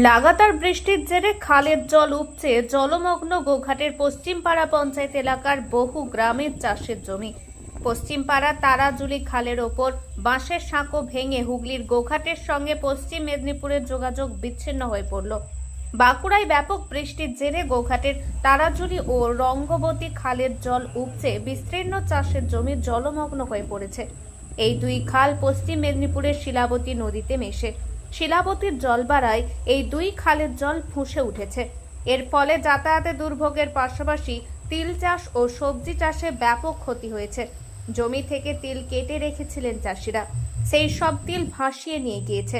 লাগাতার বৃষ্টির জেরে খালের জল উপচে জলমগ্ন গোঘাটের পশ্চিমপাড়া পঞ্চায়েত এলাকার বহু গ্রামের চাষের জমি। পশ্চিমপাড়া তারাজুলি খালের ওপর বাঁশের সাঁকো ভেঙে হুগলির গোঘাটের সঙ্গে পশ্চিম মেদিনীপুরের যোগাযোগ বিচ্ছিন্ন হয়ে পড়ল। বাঁকুড়ায় ব্যাপক বৃষ্টির জেরে গোঘাটের তারাজুলি ও রঙ্গবতী খালের জল উপচে বিস্তীর্ণ চাষের জমি জলমগ্ন হয়ে পড়েছে। এই দুই খাল পশ্চিম মেদিনীপুরের শিলাবতী নদীতে মেশে। শিলাবতীর জল বাড়ায় এই দুই খালের জল ফুঁসে উঠেছে। এর ফলে যাতায়াতে দুর্ভোগের পাশাপাশি তিল চাষ ও সবজি চাষে ব্যাপক ক্ষতি হয়েছে। জমি থেকে তিল কেটে রেখেছিলেন চাষিরা, সেই সব তিল ভাসিয়ে নিয়ে গিয়েছে।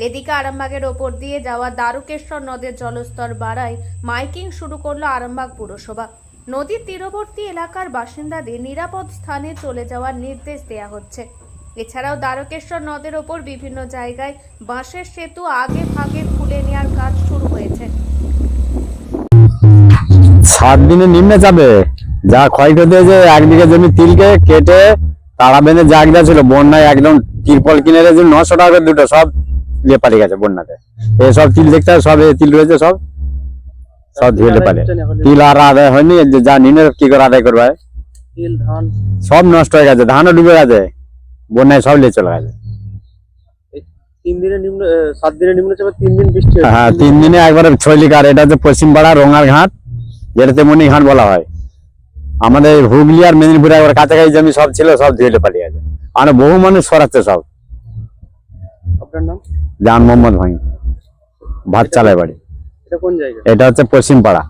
এদিকে আরামবাগের ওপর দিয়ে যাওয়া দ্বারকেশ্বর নদের জলস্তর বাড়ায় মাইকিং শুরু করলো আরামবাগ পুরসভা। নদীর তীরবর্তী এলাকার বাসিন্দাদের নিরাপদ স্থানে চলে যাওয়ার নির্দেশ দেওয়া হচ্ছে। এছাড়াও দ্বারকেশ্বর নদের ওপর বিভিন্ন জায়গায় বাঁশের সেতু আগে ভাগে খুলে নেওয়ার কাজ শুরু হয়েছে। 7 দিনে নিম্নে যাবে যা ক্ষয়ক্ষতি হয়েছে। একদিকে জমি তিলকে কেটে তারা বেঁধে জায়গা ছিল বন্যায় একদম তিরপল কিনে 900 টাকা করে দুটো, সব লেপালি গেছে বন্যাতে। এসব তিল দেখতে সব তিল রয়েছে, সব সব ধুয়ে লেপালে। তিল আর আদায় হয়নি, যা নিম্নে কি করে আদায় করবে? তিল ধান সব নষ্ট হয়ে গেছে, ধানও ডুবে গেছে, বন্যায় সব নিয়ে চলে গেছে। 3 দিনে নিম্ন 7 দিনে নিম্ন চাপে 3 দিন বৃষ্টি হয়েছে। হ্যাঁ, 3 দিনে একবারে ছয়লিকার। এটা হচ্ছে পশ্চিমপাড়া রঙার ঘাট, যেটাতে মণিঘাট বলা হয়। আমাদের হুগলি আর মেদিনীপুরে একবার কাছাকাছি জমি সব ছিল, সব ধুয়ে পালিয়ে গেছে। আর বহু মানুষ সরাচ্ছে সব। আপনার নাম? জান মোহাম্মদ ভাই, ভাত চালায় বাড়ি। এটা কোন জায়গা? এটা হচ্ছে পশ্চিমপাড়া।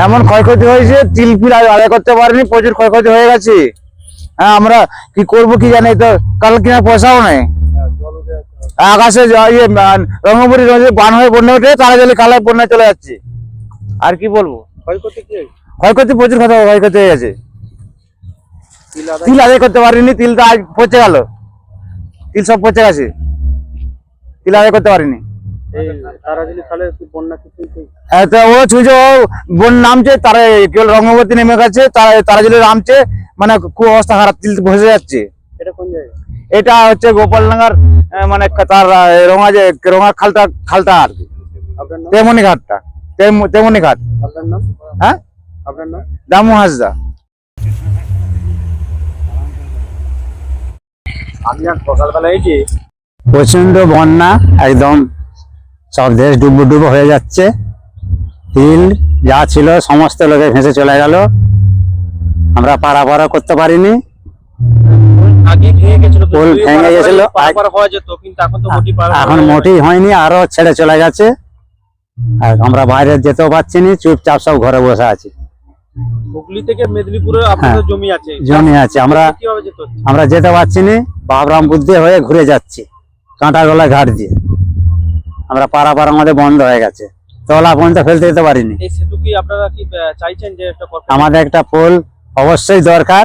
এমন ক্ষয়ক্ষতি হয়েছে, তিল পিল আদায় করতে পারিনি, প্রচুর ক্ষয়ক্ষতি হয়ে গেছে। হ্যাঁ, আমরা কি করবো কি জানি তো, কাল কিনা পয়সাও নেই। আকাশে রঙ্গপুরি বান হয়ে বন্যা উঠে তারাজলি কালায় বন্যায় চলে যাচ্ছে। আর কি বলবো, ক্ষয়ক্ষতি প্রচুর ক্ষয়ক্ষতি হয়ে গেছে। তিল আদায় করতে পারিনি, তিল তো আজ পচে গেল, তিল সব পচে গেছে, তিল আদায় করতে পারিনি। নামছে তারা কেবল রঙ্গবতী নেমে গেছে, তারাজলি নামছে, মানে খুব অবস্থা খারাপ, তিল ভেসে যাচ্ছে। এটা হচ্ছে গোপালডাঙ্গার মানে তার রঙা খালটা আর কি, তেমনি ঘাটটা, তেমনি ঘাট। হ্যাঁ, দামু হাসদা। আমি আর সকালবেলা এসে প্রচন্ড বন্যা, একদম সব দেশ ডুবো হয়ে যাচ্ছে। তিল যা ছিল সমস্ত লোকে ভেসে চলে গেল, আমরা পারাপার করতে পারিনি। ভেঙে গেছিল, এখন মোটেই হয়নি, আরো ছেড়ে চলে গেছে। আর আমরা বাইরে যেতেও পারছি না, চুপচাপ সব ঘরে বসে আছি। হুগলি থেকে মেদিনীপুরে আপনাদের জমি আছে? জমি আছে, আমরা যেতে পারছি না, বাবরামপুর দিয়ে হয়ে ঘুরে যাচ্ছি, কাঁটাগোলা ঘাট দিয়ে। আমরা পারাপার আমাদের বন্ধ হয়ে গেছে, তলা পর্যন্ত ফেলতে যেতে পারিনি। এই সেতু কি আপনারা কি চাইছেন যে আমাদের একটা পোল অবশ্যই দরকার,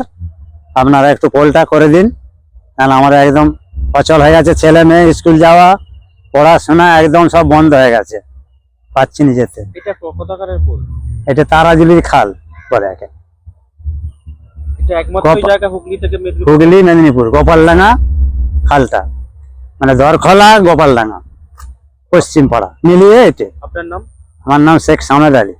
আপনারা একটু পোলটা করে দিন, কারণ আমাদের একদম অচল হয়ে গেছে। ছেলে মেয়ে স্কুল যাওয়া, পড়াশোনা একদম সব বন্ধ হয়ে গেছে, পাচ্ছি না যেতে। এটা কোথাকারের পোল? এটা তারাজুলির খাল বলে, এটা একমাত্র জায়গা হুগলি থেকে মেদিনীপুর, হুগলি মেদিনীপুর গোপালডাঙ্গা খালটা, মানে দরখলা গোপালডাঙ্গা পশ্চিমপাড়া মিলিয়ে এটা। আপনার নাম? আমার নাম শেখ সামেদ আলী।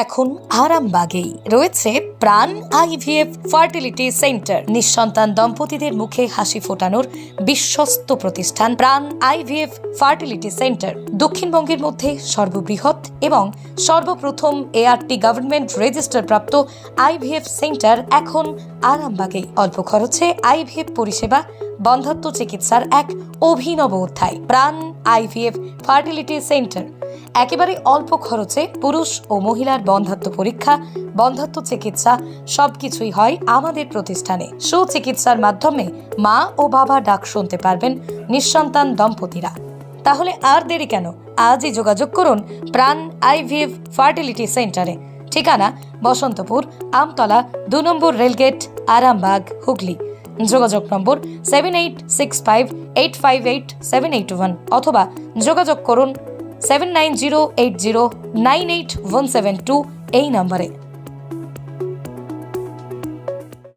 এখন আরামবাগেই রয়েছে প্রাণ আইভিএফ ফার্টিলিটি সেন্টার। নিঃসন্তান দম্পতিদের মুখে হাসি ফোটানোর বিশ্বস্ত প্রতিষ্ঠান প্রাণ আইভিএফ ফার্টিলিটি সেন্টার দক্ষিণবঙ্গের মধ্যে সর্ববৃহৎ এবং সর্বপ্রথম এআরটি গভর্নমেন্ট রেজিস্টার প্রাপ্ত আইভিএফ সেন্টার এখন আরামবাগেই। অল্প খরচে আইভিএফ পরিষেবা, বন্ধ্যাত্ব চিকিৎসার এক অভিনব অধ্যায়। প্রাণ আইভিএফ ফার্টিলিটি সেন্টার একেবারে অল্প খরচে পুরুষ ও মহিলার বন্ধ্যাত্ব পরীক্ষা, বন্ধ্যাত্ব চিকিৎসা সবকিছুই হয় আমাদের প্রতিষ্ঠানে। সুচিকিৎসার মাধ্যমে মা ও বাবা ডাক শুনতে পারবেন নিঃসন্তান দম্পতিরা। তাহলে আর দেরি কেন, আজই যোগাযোগ করুন প্রাণ আইভিএফ ফার্টিলিটি সেন্টারে। ঠিকানা বসন্তপুর, আমতলা, 2 নম্বর রেলগেট, আরামবাগ, হুগলি। যোগাযোগ নম্বর 7865858781 অথবা যোগাযোগ করুন 7908098172 এই নম্বরে।